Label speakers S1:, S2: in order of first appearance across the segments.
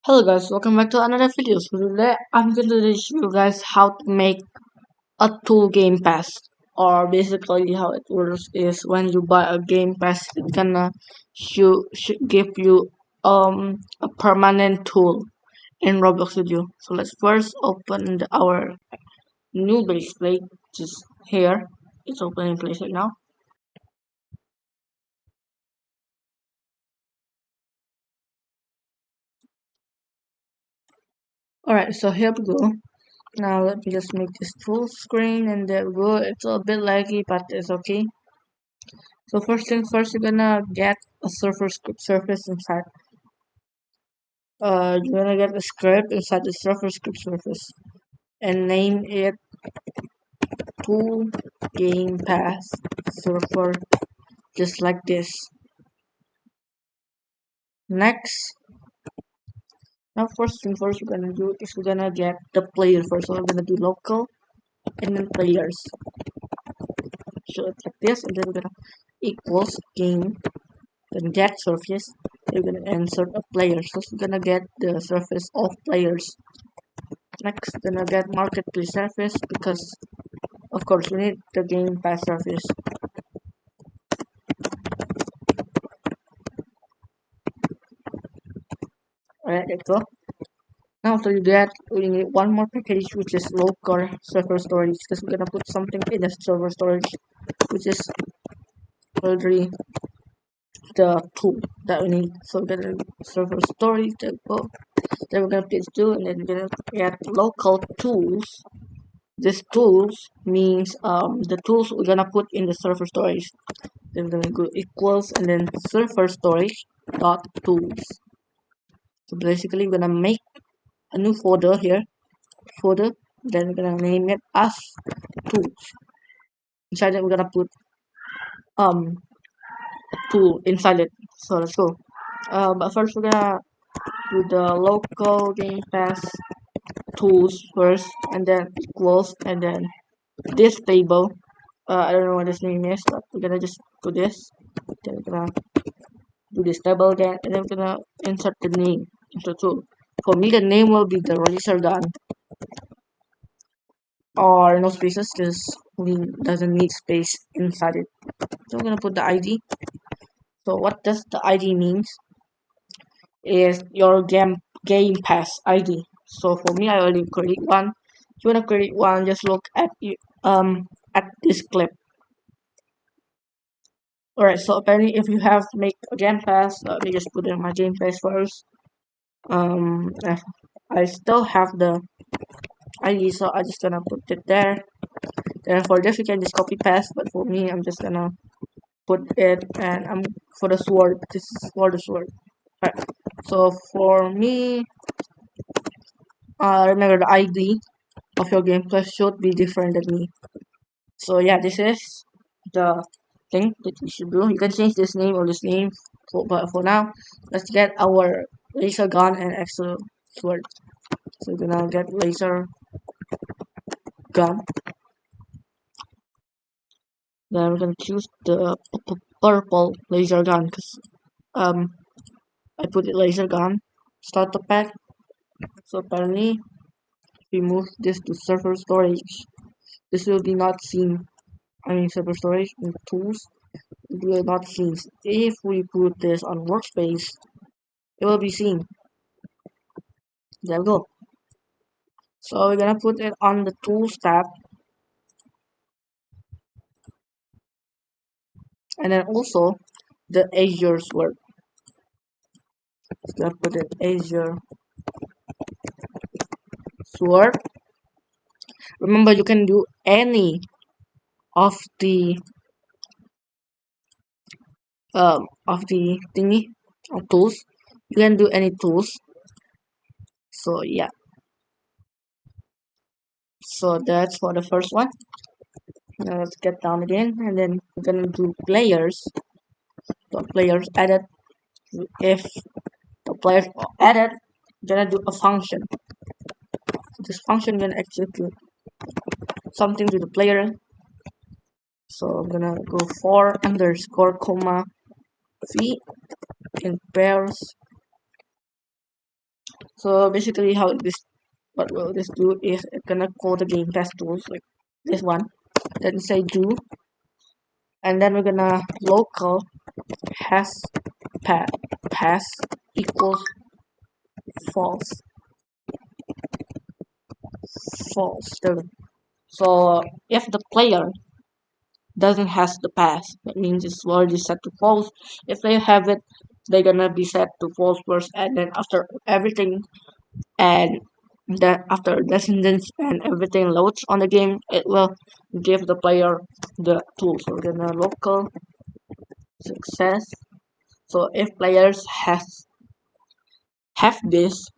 S1: Hello guys, welcome back to another video. So today I'm going to teach you guys how to make a tool game pass. Or basically how it works is when you buy a game pass, it's gonna should give you a permanent tool in Roblox Studio. So let's first open our new base plate, which is here. It's open in place right now. Alright, so here we go. Now let me just make this full screen and there we go. It's a bit laggy but it's okay. So first thing first, you're gonna get a surfer script surface inside. You're gonna get a script inside the surfer script surface and name it Tool Gamepass Surfer, just like this. Next, now first thing first, we're gonna do is we're gonna get the player first. So we're gonna do local and then players. So it's like this, and then we're gonna equals game. Then get surface. We're gonna insert a player. So we're gonna get the surface of players. Next, gonna get marketplace surface because of course we need the game pass surface. Alright, let's go. Now after that, we need one more package which is local server storage because we're gonna put something in the server storage, which is already the tool that we need. So we're gonna server storage. There we go. Then we're gonna place two, and then we're gonna get local tools. This tools means the tools we're gonna put in the server storage. Then we're gonna go equals and then server storage dot tools. So basically we're gonna make a new folder here, then we're gonna name it as tools. Inside it we're gonna put tool inside it. So let's go. But first we're gonna do the local game pass tools first, and then equals, and then this table. I don't know what this name is, but we're gonna just do this. Then we're gonna do this table again, and then we're gonna insert the name into tool. For me, the name will be the laser gun, or no spaces because we doesn't need space inside it. So I'm gonna put the ID. So what does the ID means is your game pass ID. So for me, I already create one. If you wanna create one, just look at this clip. Alright, so apparently if you have to make a game pass, let me just put in my game pass first. I still have the ID, so I just gonna put it there. Then for this you can just copy paste, but for me I'm just gonna put it, and I'm for the sword. This is for the sword. Right. So for me, remember the ID of your gameplay should be different than me. So yeah, this is the thing that you should do. You can change this name or this name, but for now, let's get our laser gun and extra sword. So we're gonna get laser gun. Then we're gonna choose the purple laser gun because I put it laser gun. Start the pack. So apparently, we move this to server storage. This will be not seen. I mean server storage and tools. It will not seen. If we put this on workspace, it will be seen. There we go. So we're gonna put it on the tools tab, and then also the Azure sword. Gonna put it Azure sword. Remember, you can do any of the thingy of tools. You can do any tools. So yeah. So that's for the first one. Now let's get down again, and then we're gonna do players. So players added. If the players are added, we're gonna do a function. So this function gonna execute something to the player. So I'm gonna go for underscore comma v in pairs. So basically how this what will this do is it's gonna call the game pass tools like this one, then say do, and then we're gonna local has pass equals false false. So if the player doesn't has the pass, that means it's already set to false. If they have it, they're gonna be set to false first, and then after everything and then after descendants and everything loads on the game, it will give the player the tool. So we're gonna local success. So if players have this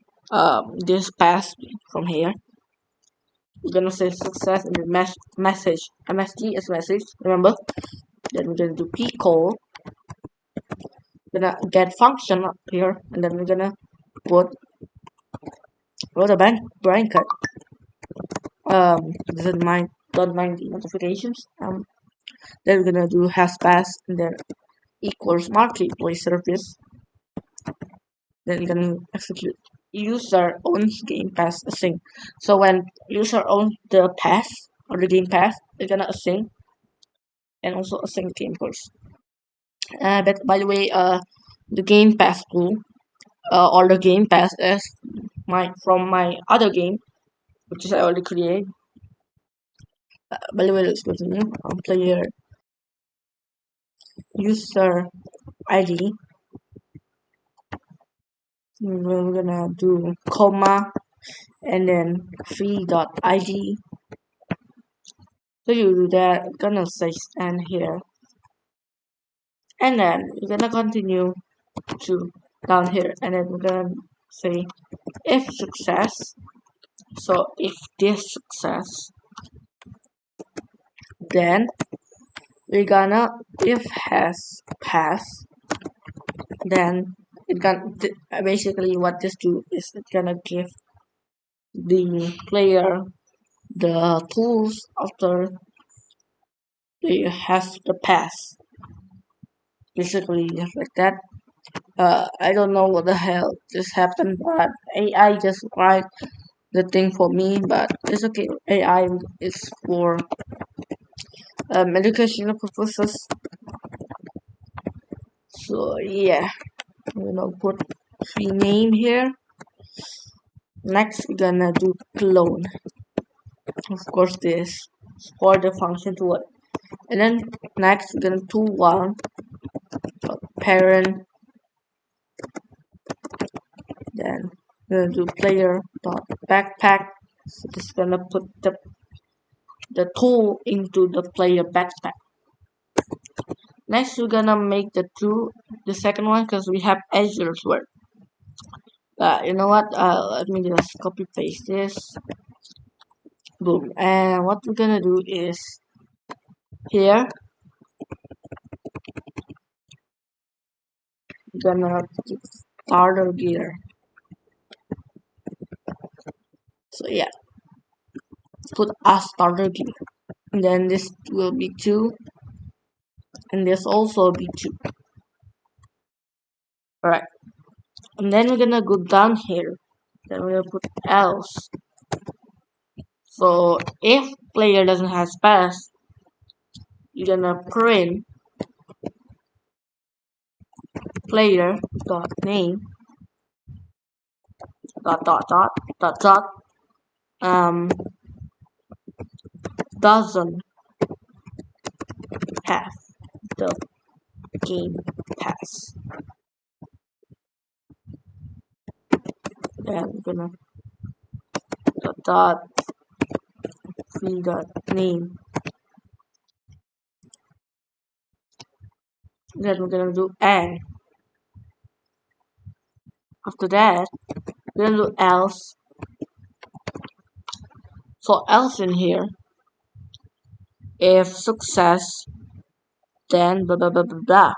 S1: pass from here, we're gonna say success in the message. MSG is message, remember? Then we're gonna do p call. Gonna get function up here, and then we're gonna put the blanket. Doesn't mind, don't mind the notifications. Then we're gonna do has pass, and then equals marketplace service. Then we're gonna execute user owns game pass async. So when user owns the pass or the game pass, they're gonna async and also async game course. But by the way, the game pass tool or the game pass is from my other game, which is I already created. By the way, let's continue. Player user ID. We're gonna do comma and then free.id. So you do that, gonna say stand here, and then you're gonna continue to down here, and then we're gonna say if success. So if this success, then we're gonna if has pass, then it gonna basically what this do is it's gonna give the player the tools after they has the pass. Basically just like that. I don't know what the hell just happened, but AI just write the thing for me, but it's okay. AI is for educational purposes. So yeah, put free name here. Next we're gonna do clone. Of course this for the function to work. And then next we're gonna do one parent, then we're gonna do player dot backpack. So just gonna put the tool into the player backpack. Next we're gonna make the second one because we have Azure's word. You know what? Let me just copy paste this. Boom. And what we're gonna do is here we're gonna put starter gear. So yeah, put a starter gear. And then this will be 2, and this also be 2. Alright. And then we're gonna go down here. Then we're gonna put else. So if player doesn't have pass, you're gonna print player dot name dot doesn't have the game pass. Then we're gonna dot free dot name. Then we're gonna do and. After that, we're gonna do else. So else in here, if success, then blah blah blah blah blah.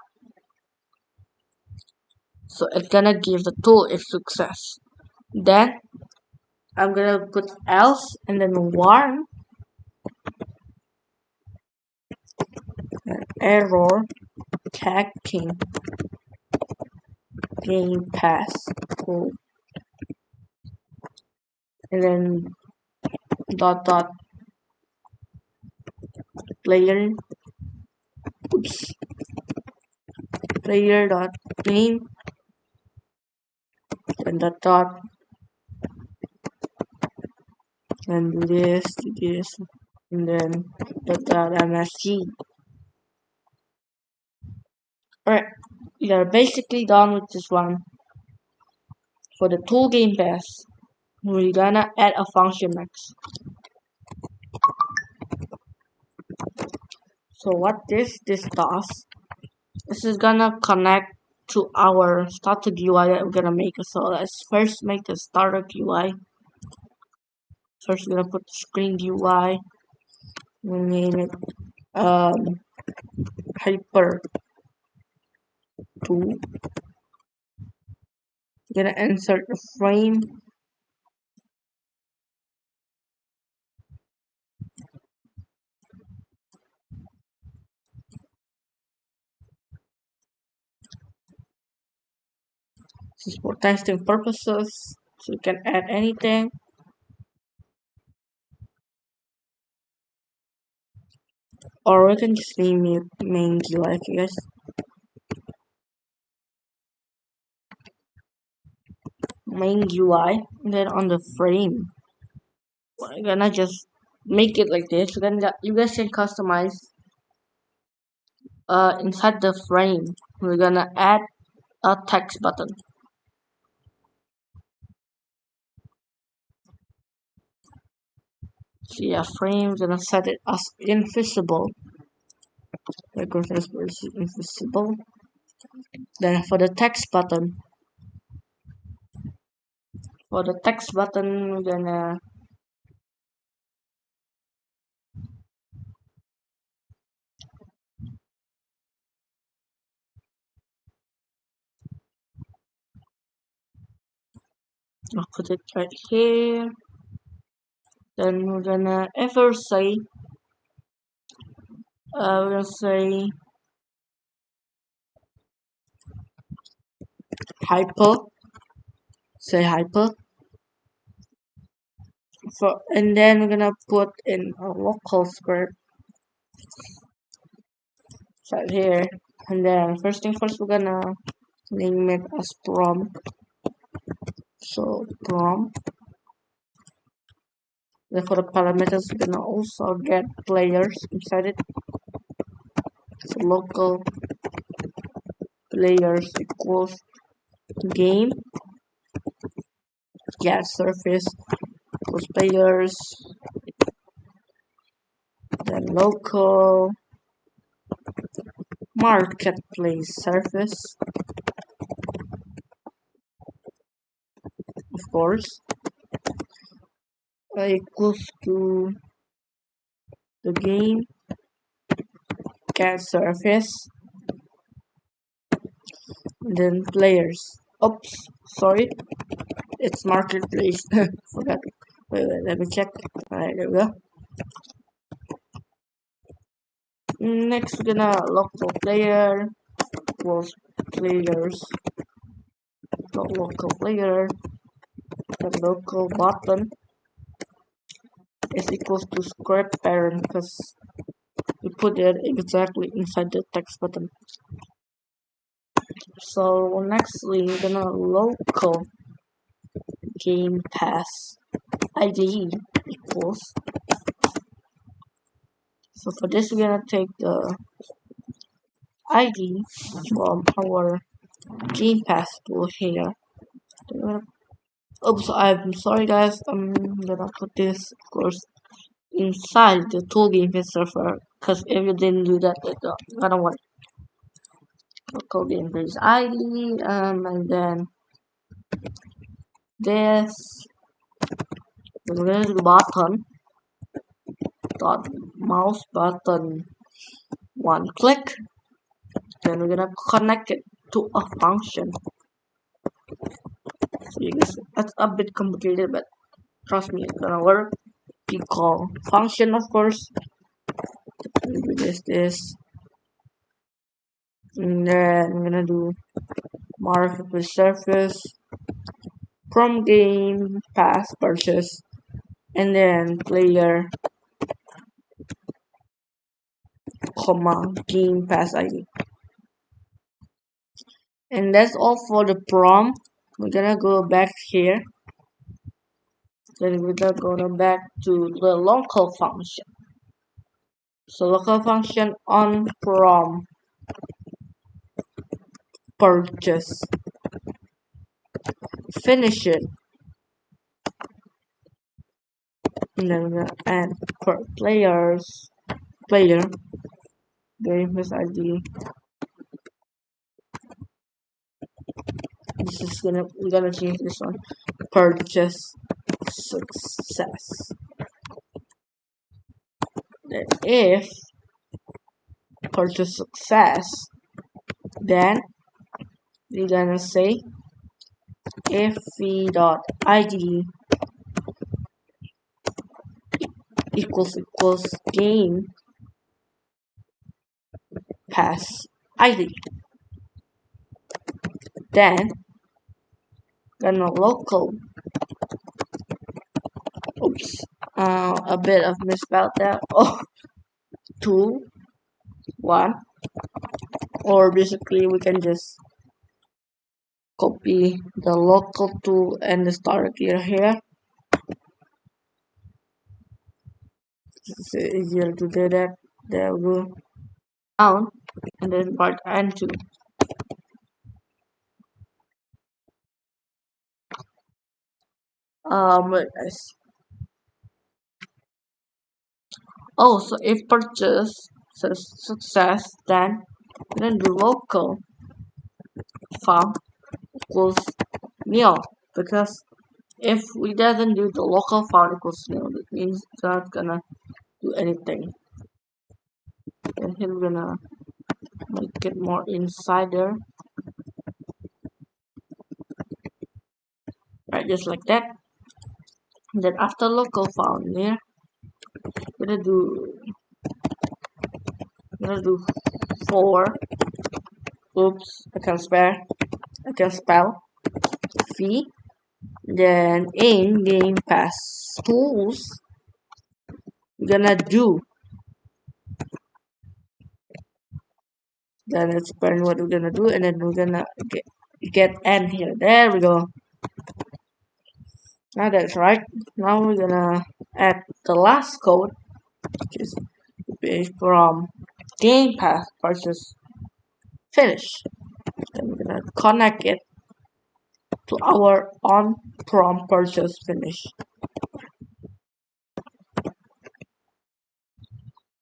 S1: So it's gonna give the tool if success. Then I'm gonna put else and then warn error checking game pass tool. and then dot dot player, oops, player dot name, and dot dot, and do this, and then dot dot msg. Alright, we are basically done with this one. For the Tool Gamepass, we're gonna add a function next. So what this does, this is gonna connect to our starter UI that we're gonna make. So let's first make the starter UI. First we're gonna put the screen UI. We'll name it hyper 2. We're gonna insert the frame. This is for testing purposes, so you can add anything. Or we can just name it main UI, I guess. Main UI, and then on the frame, we're gonna just make it like this. Then you guys can customize inside the frame. We're gonna add a text button. So yeah, frame, we're gonna set it as invisible. Invisible. Then for the text button, we're gonna I'll put it right here. Then we're gonna we're gonna say hyper, hyper. And then we're gonna put in a local script right here. And then first thing first, we're gonna name it as prompt. So prompt. Then for the parameters, we're gonna also get players inside it. So local players equals game get surface equals players, then local marketplace surface, of course, equals to the game get surface, then players. Oops, sorry, it's marketplace. Forgot. Wait, let me check. Alright, there we go. Next, we're gonna local player equals players. Local player. The local button is equals to script parent because we put it exactly inside the text button. So nextly, we're gonna local game pass ID equals. So for this, we're gonna take the ID from our game pass tool here. Oops, I'm sorry guys. I'm gonna put this, of course, inside the Tool Gamepass server because if you didn't do that, it's not gonna work. Local Gamepass ID, and then this. We're gonna do button dot mouse button one click. Then we're gonna connect it to a function. So you guys, that's a bit complicated, but trust me, it's gonna work. You call function, of course. Do this, and then I'm gonna do mark the surface from game pass purchase, and then player, comma, game pass ID. And that's all for the prompt. We're gonna go back here. Then we're gonna go back to the local function. So local function on prompt purchase. Finish it. And then we're gonna add per player game pass ID. This is we're gonna change this one. Purchase success. Then if purchase success, then we're gonna say if v.id equals game pass id, then gonna local, oops, a bit of misspelled there. Oh, 2 1, or basically we can just copy the local tool and the start here. It's easier to do that. There we go, down, and then part n2. Wait, guys. Oh, so if purchase success, then the local farm equals nil, because if we doesn't do the local farm equals nil, that means it's not gonna do anything. And here we're gonna make it more insider, right? Just like that. And then after local farm here, we're gonna do 4. Oops, I can spell fee. Then in game pass tools, we're gonna do, then explain what we're gonna do, and then we're gonna get n here. There we go. Now that's right. Now we're gonna add the last code, which is from game pass purchase finish. Then we're gonna connect it to our on prompt purchase finish.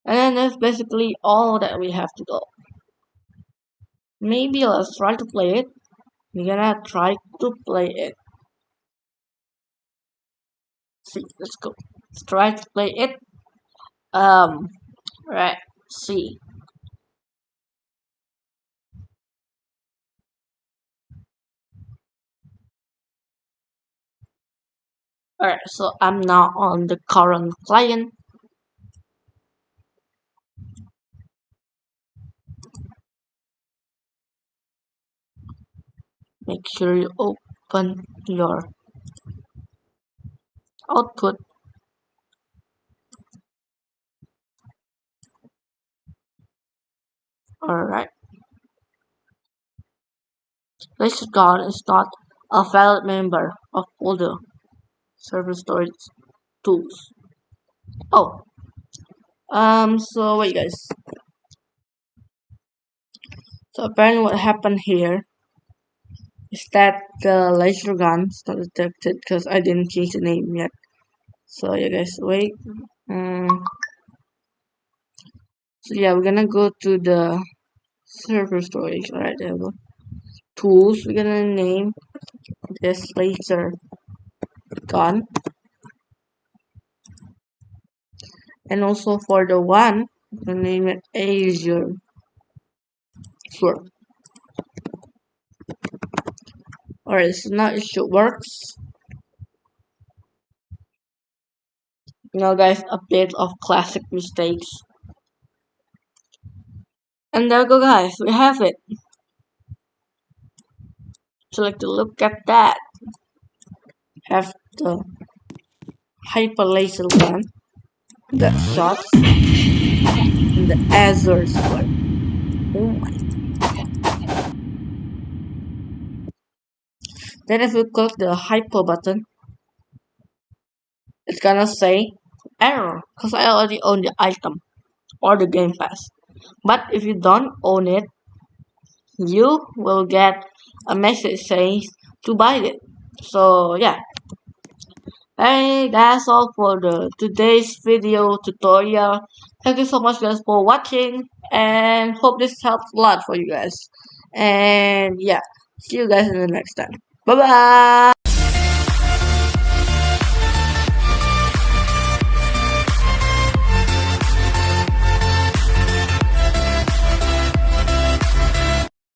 S1: And then that's basically all that we have to do. Maybe let's try to play it. We're gonna try to play it. See, let's go. Let's try to play it. Right. See. Alright, so I'm now on the current client. Make sure you open your output. Alright. LaserGun is not a valid member of folder server storage tools. Oh. So wait guys. So apparently what happened here is that the laser gun is not detected because I didn't change the name yet. So yeah guys, wait. So yeah, we're gonna go to the server storage. Alright, there we go. Tools, we're gonna name this laser gun. And also for the one, we're gonna name it Azure Sword. Alright, so now it should works. Now guys, update of classic mistakes. And there we go guys, we have it. So like to look at that. have the hyper laser gun that shots and the Azure sword. Oh my. Then if you click the hyper button, it's gonna say error because I already own the item or the game pass. But if you don't own it, you will get a message saying to buy it. So yeah. Hey, that's all for the today's video tutorial. Thank you so much guys for watching and hope this helps a lot for you guys. And yeah, see you guys in the next time. Bye bye.